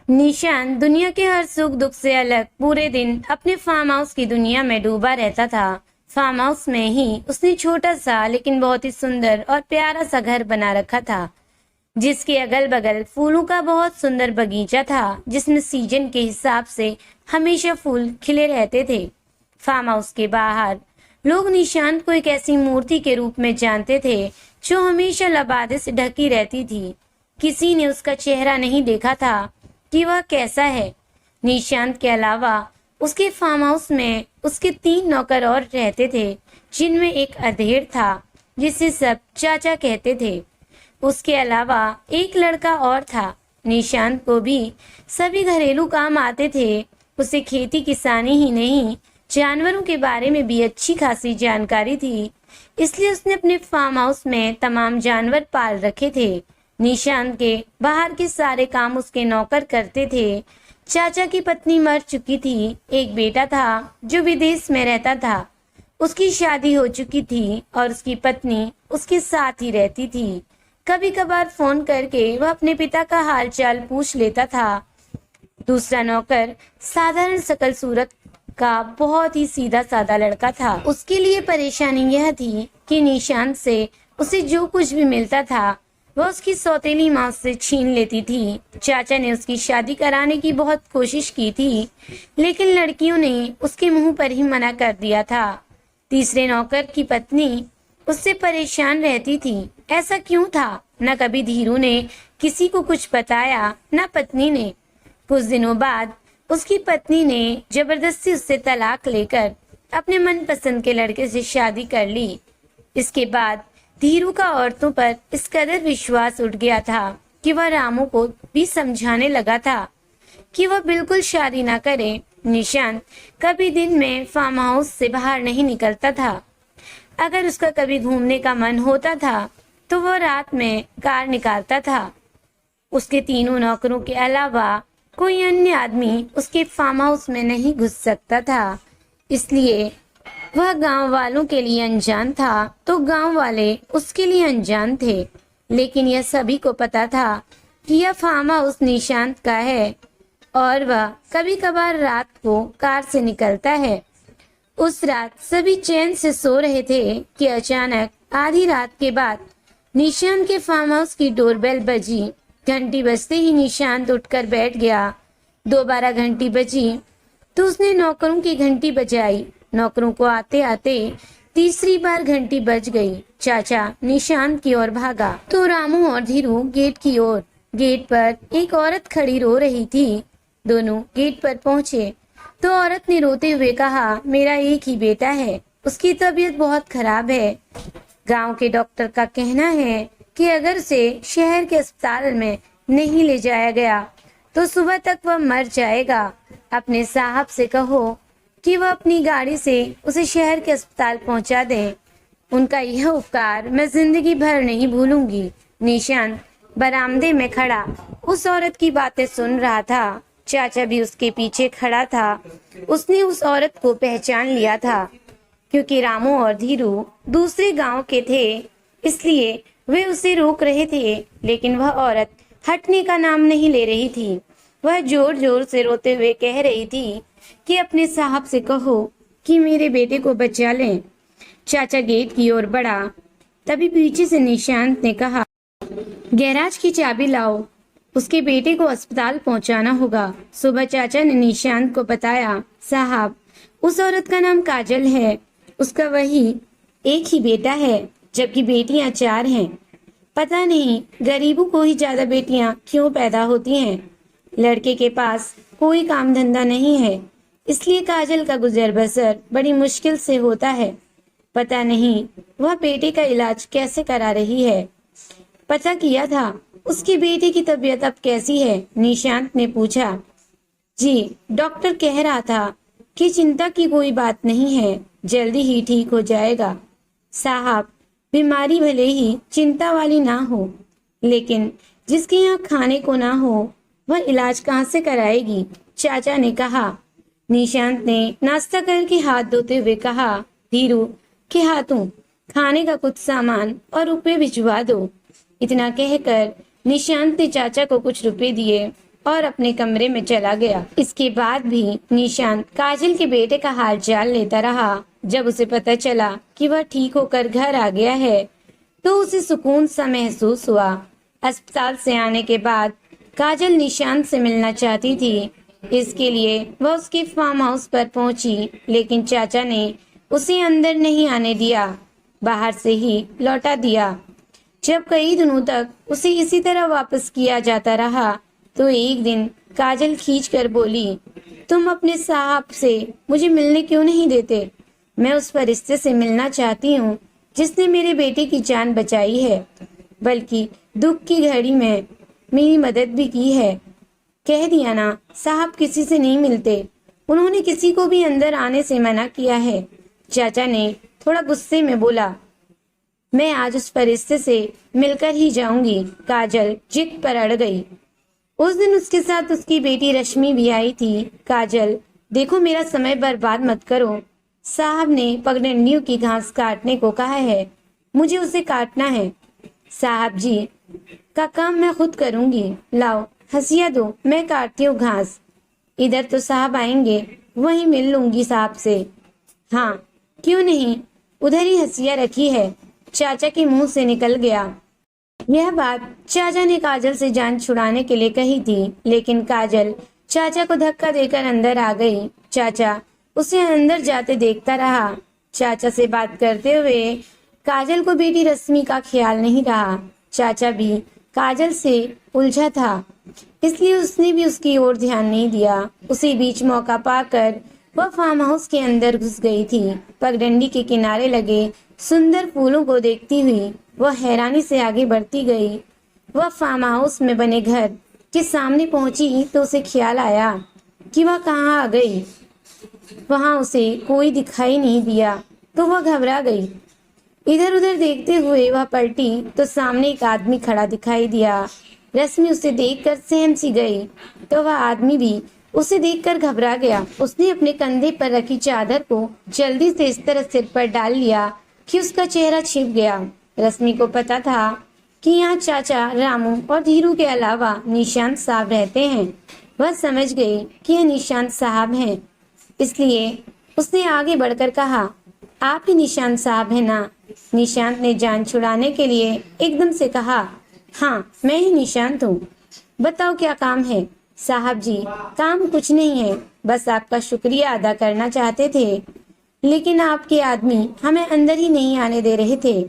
निशांत दुनिया के हर सुख दुख से अलग पूरे दिन अपने फार्म हाउस की दुनिया में डूबा रहता था। फार्म हाउस में ही उसने छोटा सा लेकिन बहुत ही सुंदर और प्यारा सा घर बना रखा था, जिसके अगल बगल फूलों का बहुत सुंदर बगीचा था, जिसमें सीजन के हिसाब से हमेशा फूल खिले रहते थे। फार्म हाउस के बाहर लोग निशांत को एक ऐसी मूर्ति के रूप में जानते थे जो हमेशा लबादे से ढकी रहती थी। किसी ने उसका चेहरा नहीं देखा था कि वह कैसा है। निशांत के अलावा उसके फार्म हाउस में उसके 3 नौकर और रहते थे, जिनमें एक अधेड़ था जिसे सब चाचा कहते थे। उसके अलावा एक लड़का और था। निशांत को भी सभी घरेलू काम आते थे। उसे खेती किसानी ही नहीं, जानवरों के बारे में भी अच्छी खासी जानकारी थी, इसलिए उसने अपने फार्म हाउस में तमाम जानवर पाल रखे थे। निशांत के बाहर के सारे काम उसके नौकर करते थे। चाचा की पत्नी मर चुकी थी। एक बेटा था जो विदेश में रहता था। उसकी शादी हो चुकी थी और उसकी पत्नी उसके साथ ही रहती थी। कभी कभार फोन करके वह अपने पिता का हाल चाल पूछ लेता था। दूसरा नौकर साधारण शकल सूरत का बहुत ही सीधा साधा लड़का था। उसके लिए परेशानी यह थी कि निशांत से उसे जो कुछ भी मिलता था वह उसकी सौतेली माँ से छीन लेती थी। चाचा ने उसकी शादी कराने की बहुत कोशिश की थी, लेकिन लड़कियों ने उसके मुंह पर ही मना कर दिया था। तीसरे नौकर की पत्नी उससे परेशान रहती थी। ऐसा क्यों था? न कभी धीरू ने किसी को कुछ बताया, न पत्नी ने। कुछ दिनों बाद उसकी पत्नी ने जबरदस्ती उससे तलाक लेकर अपने मनपसंद के लड़के से शादी कर ली। इसके बाद धीरू का औरतों पर इस कदर विश्वास उठ गया था कि वह रामू को भी समझाने लगा था कि वह बिल्कुल शादी ना करे। निशांत कभी दिन में फार्म हाउस से बाहर नहीं निकलता था। अगर उसका कभी घूमने का मन होता था तो वह रात में कार निकालता था। उसके तीनों नौकरों के अलावा कोई अन्य आदमी उसके फार्म हाउस में नहीं घुस सकता था, इसलिए वह गांव वालों के लिए अनजान था तो गांव वाले उसके लिए अनजान थे। लेकिन यह सभी को पता था कि यह फार्म हाउस निशांत का है और वह कभी कभार रात को कार से निकलता है। उस रात सभी चैन से सो रहे थे कि अचानक आधी रात के बाद निशांत के फार्म हाउस की डोरबेल बजी। घंटी बजते ही निशांत उठकर बैठ गया। दोबारा घंटी बजी तो उसने नौकरों की घंटी बजाई। नौकरों को आते आते तीसरी बार घंटी बज गई। चाचा निशांत की ओर भागा तो रामू और धीरू गेट की ओर। गेट पर एक औरत खड़ी रो रही थी। दोनों गेट पर पहुंचे तो औरत ने रोते हुए कहा, मेरा एक ही बेटा है, उसकी तबीयत बहुत खराब है। गांव के डॉक्टर का कहना है कि अगर उसे शहर के अस्पताल में नहीं ले जाया गया तो सुबह तक वह मर जाएगा। अपने साहब से कहो कि वह अपनी गाड़ी से उसे शहर के अस्पताल पहुंचा दें। उनका यह उपकार मैं जिंदगी भर नहीं भूलूंगी। निशांत बरामदे में खड़ा उस औरत की बातें सुन रहा था। चाचा भी उसके पीछे खड़ा था। उसने उस औरत को पहचान लिया था, क्योंकि रामू और धीरू दूसरे गांव के थे, इसलिए वे उसे रोक रहे थे। लेकिन वह औरत हटने का नाम नहीं ले रही थी। वह जोर जोर से रोते हुए कह रही थी कि अपने साहब से कहो कि मेरे बेटे को बचा लें। चाचा गेट की ओर बढ़ा, तभी पीछे से निशांत ने कहा, गैराज की चाबी लाओ, उसके बेटे को अस्पताल पहुंचाना होगा। सुबह चाचा ने निशांत को बताया, साहब उस औरत का नाम काजल है, उसका वही एक ही बेटा है, जबकि बेटियां 4 हैं। पता नहीं गरीबों को ही ज्यादा बेटियां क्यों पैदा होती हैं। लड़के के पास कोई काम धंधा नहीं है, इसलिए काजल का गुजर बसर बड़ी मुश्किल से होता है। पता नहीं वह बेटे का इलाज कैसे करा रही है। पता किया था, उसकी बेटी की तबीयत अब कैसी है? निशांत ने पूछा। जी, डॉक्टर कह रहा था कि चिंता की कोई बात नहीं है, जल्दी ही ठीक हो जाएगा। साहब बीमारी भले ही चिंता वाली ना हो, लेकिन जिसके यहाँ खाने को ना हो वह इलाज कहाँ से कराएगी? चाचा ने कहा। निशांत ने नाश्ता करके हाथ धोते हुए कहा, धीरू के हाथों खाने का कुछ सामान और रुपए भिजवा दो। इतना कहकर निशांत ने चाचा को कुछ रुपए दिए और अपने कमरे में चला गया। इसके बाद भी निशांत काजल के बेटे का हालचाल लेता रहा। जब उसे पता चला कि वह ठीक होकर घर आ गया है तो उसे सुकून सा महसूस हुआ। अस्पताल से आने के बाद काजल निशांत से मिलना चाहती थी। इसके लिए वह उसके फार्म हाउस पर पहुंची, लेकिन चाचा ने उसे अंदर नहीं आने दिया, बाहर से ही लौटा दिया। जब कई दिनों तक उसे इसी तरह वापस किया जाता रहा तो एक दिन काजल खींचकर बोली, तुम अपने साहब से मुझे मिलने क्यों नहीं देते? मैं उस फरिश्ते से मिलना चाहती हूँ जिसने मेरे बेटे की जान बचाई है, बल्कि दुख की घड़ी में मेरी मदद भी की है। कह दिया ना, साहब किसी से नहीं मिलते। उन्होंने किसी को भी अंदर आने से मना किया है। चाचा ने थोड़ा गुस्से में बोला, मैं आज उस फरिश्ते से मिलकर ही जाऊंगी। काजल जिद पर अड़ गई। उस दिन उसके साथ उसकी बेटी रश्मि भी आई थी। काजल, देखो मेरा समय बर्बाद मत करो। साहब ने पगडंडियों की घास काटने को कहा है, मुझे उसे काटना है। साहब जी का काम मैं खुद करूंगी। लाओ हंसिया दो, मैं काटती हूँ घास। इधर तो साहब आएंगे, वहीं मिल लूंगी साहब से। हाँ क्यों नहीं, उधर ही हंसिया रखी है। चाचा के मुंह से निकल गया। यह बात चाचा ने काजल से जान छुड़ाने के लिए कही थी, लेकिन काजल चाचा को धक्का देकर अंदर आ गई। चाचा उसे अंदर जाते देखता रहा। चाचा से बात करते हुए काजल को बेटी रश्मि का ख्याल नहीं रहा। चाचा भी काजल से उलझा था, इसलिए उसने भी उसकी ओर ध्यान नहीं दिया। उसी बीच मौका पाकर वह फार्म हाउस के अंदर घुस गई थी। पगडंडी के किनारे लगे सुंदर फूलों को देखती हुई वह हैरानी से आगे बढ़ती गई। वह फार्म हाउस में बने घर के सामने पहुंची तो उसे ख्याल आया कि वह कहाँ आ गई। वहां उसे कोई दिखाई नहीं दिया तो वह घबरा गई। इधर उधर देखते हुए वह पलटी तो सामने एक आदमी खड़ा दिखाई दिया। रश्मि उसे देखकर सहम सी गई तो वह आदमी भी उसे देखकर घबरा गया। उसने अपने कंधे पर रखी चादर को जल्दी से इस तरह सिर पर डाल लिया कि उसका चेहरा छिप गया। रश्मि को पता था कि यहाँ चाचा रामू और धीरू के अलावा निशांत साहब रहते हैं। वह समझ गई कि यह निशांत साहब हैं, इसलिए उसने आगे बढ़कर कहा, आप ही निशांत साहब हैं ना? निशांत ने जान छुड़ाने के लिए एकदम से कहा, हाँ मैं ही निशांत हूँ। बताओ क्या काम है? साहब जी काम कुछ नहीं है, बस आपका शुक्रिया अदा करना चाहते थे, लेकिन आपके आदमी हमें अंदर ही नहीं आने दे रहे थे।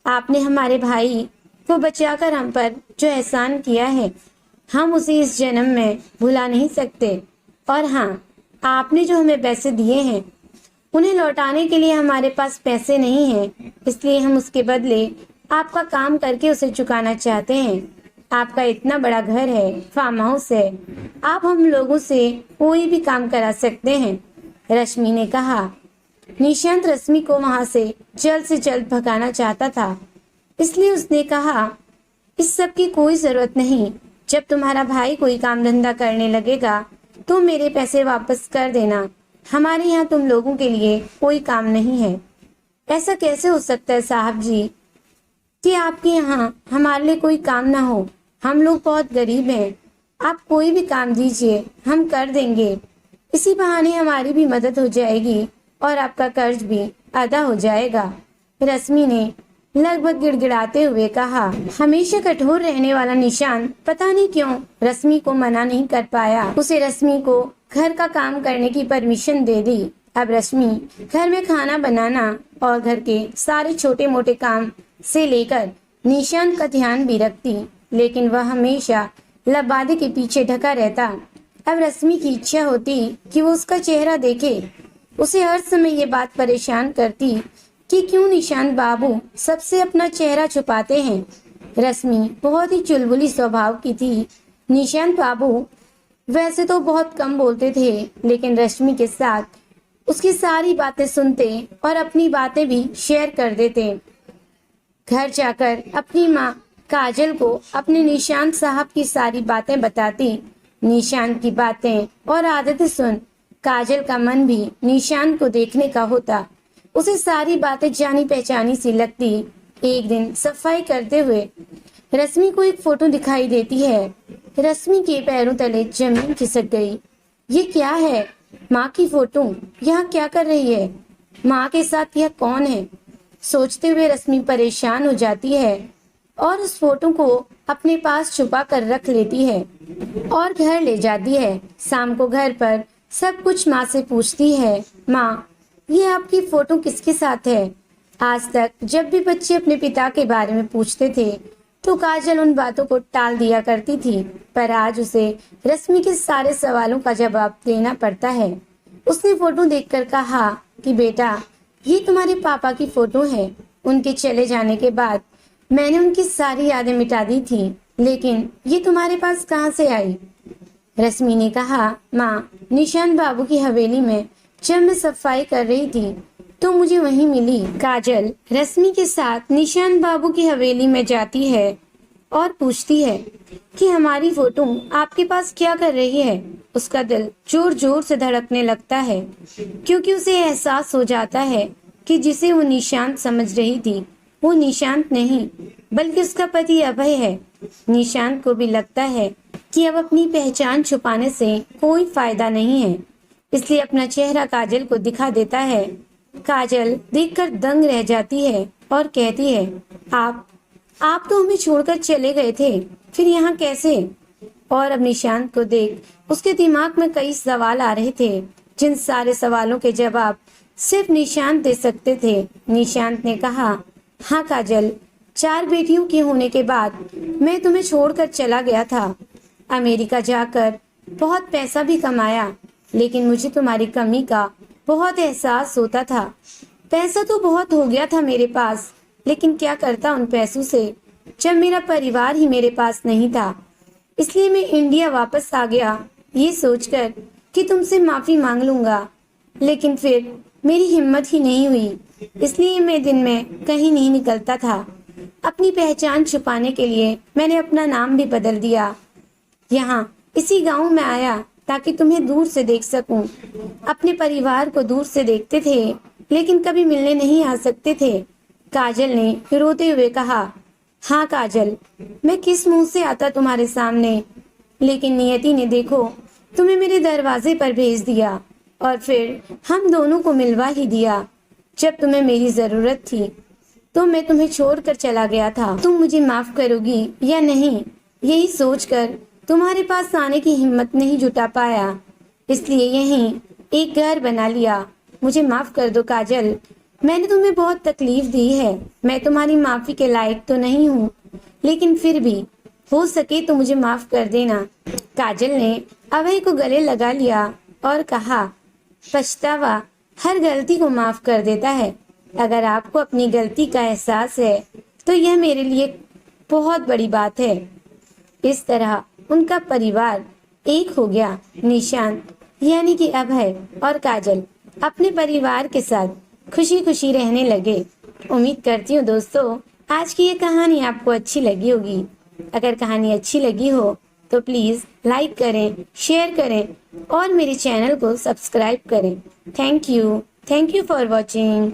आपने हमारे भाई को बचाकर हम पर जो एहसान किया है, हम उसे इस जन्म में भुला नहीं सकते। और हाँ, आपने जो हमें पैसे दिए हैं उन्हें लौटाने के लिए हमारे पास पैसे नहीं हैं, इसलिए हम उसके बदले आपका काम करके उसे चुकाना चाहते हैं। आपका इतना बड़ा घर है, फार्म हाउस है, आप हम लोगों से कोई भी काम करा सकते हैं। रश्मि ने कहा। निशांत रश्मि को वहां से जल्द भगाना चाहता था, इसलिए उसने कहा, इस सब की कोई जरूरत नहीं। जब तुम्हारा भाई कोई काम धंधा करने लगेगा तो मेरे पैसे वापस कर देना। हमारे यहाँ तुम लोगों के लिए कोई काम नहीं है। ऐसा कैसे हो सकता है साहब जी कि आपके यहाँ हमारे लिए कोई काम ना हो? हम लोग बहुत गरीब हैं। आप कोई भी काम दीजिए, हम कर देंगे। इसी बहाने हमारी भी मदद हो जाएगी और आपका कर्ज भी अदा हो जाएगा। रश्मि ने लगभग गिड़गिड़ाते हुए कहा। हमेशा कठोर रहने वाला निशांत पता नहीं क्यों रश्मि को मना नहीं कर पाया। उसे रश्मि को घर का काम करने की परमिशन दे दी। अब रश्मि घर में खाना बनाना और घर के सारे छोटे मोटे काम से लेकर निशांत का ध्यान भी रखती, लेकिन वह हमेशा लबादे के पीछे ढका रहता। अब रश्मि की इच्छा होती कि वो उसका चेहरा देखे। उसे हर समय ये बात परेशान करती कि क्यों निशांत बाबू सबसे अपना चेहरा छुपाते हैं। रश्मि बहुत ही चुलबुली स्वभाव की थी। निशांत बाबू वैसे तो बहुत कम बोलते थे, लेकिन रश्मि के साथ उसकी सारी बातें सुनते और अपनी बातें भी शेयर कर देते। घर जाकर अपनी माँ काजल को अपने निशांत साहब की सारी बातें बताती। निशांत की बातें और आदतें सुन काजल का मन भी निशांत को देखने का होता। उसे सारी बातें जानी पहचानी सी लगती। एक दिन सफाई करते हुए रश्मि को एक फोटो दिखाई देती है। रश्मि के पैरों तले जमीन खिसक गई। ये क्या है? माँ की फोटो यहाँ क्या कर रही है? माँ के साथ यह कौन है? सोचते हुए रश्मि परेशान हो जाती है और उस फोटो को अपने पास छुपा कर रख लेती है और घर ले जाती है। शाम को घर पर सब कुछ माँ से पूछती है, माँ, ये आपकी फोटो किसके साथ है? आज तक जब भी बच्चे अपने पिता के बारे में पूछते थे तो काजल उन बातों को टाल दिया करती थी, पर आज उसे रश्मि के सारे सवालों का जवाब देना पड़ता है। उसने फोटो देखकर कहा कि बेटा, ये तुम्हारे पापा की फोटो है। उनके चले जाने के बाद मैंने उनकी सारी यादें मिटा दी थी, लेकिन ये तुम्हारे पास कहाँ से आई? रश्मि ने कहा, माँ, निशान बाबू की हवेली में जब मैं सफाई कर रही थी तो मुझे वहीं मिली। काजल रश्मि के साथ निशान बाबू की हवेली में जाती है और पूछती है कि हमारी फोटो आपके पास क्या कर रही है? उसका दिल जोर जोर से धड़कने लगता है, क्योंकि उसे एहसास हो जाता है कि जिसे वो निशांत समझ रही थी वो निशांत नहीं बल्कि उसका पति अभय है। निशांत को भी लगता है कि अब अपनी पहचान छुपाने से कोई फायदा नहीं है, इसलिए अपना चेहरा काजल को दिखा देता है। काजल देखकर दंग रह जाती है और कहती है, आप तो हमें छोड़कर चले गए थे, फिर यहाँ कैसे? और अब निशांत को देख उसके दिमाग में कई सवाल आ रहे थे, जिन सारे सवालों के जवाब सिर्फ निशांत दे सकते थे। निशांत ने कहा, हाँ काजल, 4 बेटियों के होने के बाद मैं तुम्हें छोड़कर चला गया था। अमेरिका जाकर बहुत पैसा भी कमाया, लेकिन मुझे तुम्हारी कमी का बहुत एहसास होता था। पैसा तो बहुत हो गया था मेरे पास, लेकिन क्या करता उन पैसों से जब मेरा परिवार ही मेरे पास नहीं था। इसलिए मैं इंडिया वापस आ गया, ये सोचकर कि तुमसे माफी मांग लूंगा, लेकिन फिर मेरी हिम्मत ही नहीं हुई। इसलिए मैं दिन में कहीं नहीं निकलता था। अपनी पहचान छुपाने के लिए मैंने अपना नाम भी बदल दिया। यहाँ इसी गांव में आया ताकि तुम्हें दूर से देख सकूं। अपने परिवार को दूर से देखते थे, लेकिन कभी मिलने नहीं आ सकते थे। काजल ने रोते हुए कहा, हाँ काजल, मैं किस मुंह से आता तुम्हारे सामने, लेकिन नियति ने देखो तुम्हें मेरे दरवाजे पर भेज दिया और फिर हम दोनों को मिलवा ही दिया। जब तुम्हें मेरी जरूरत थी तो मैं तुम्हें छोड़कर चला गया था। तुम मुझे माफ करोगी या नहीं, यही सोचकर तुम्हारे पास आने की हिम्मत नहीं जुटा पाया, इसलिए यहीं एक घर बना लिया। मुझे माफ कर दो काजल, मैंने तुम्हें बहुत तकलीफ दी है। मैं तुम्हारी माफी के लायक तो नहीं हूँ, लेकिन फिर भी हो सके तो मुझे माफ कर देना। काजल ने अभय को गले लगा लिया और कहा, पछतावा हर गलती को माफ कर देता है। अगर आपको अपनी गलती का एहसास है तो यह मेरे लिए बहुत बड़ी बात है। इस तरह उनका परिवार एक हो गया। निशांत यानी कि अभय और काजल अपने परिवार के साथ खुशी खुशी रहने लगे। उम्मीद करती हूँ दोस्तों आज की ये कहानी आपको अच्छी लगी होगी। अगर कहानी अच्छी लगी हो तो प्लीज लाइक करें, शेयर करें और मेरे चैनल को सब्सक्राइब करें। Thank you for watching.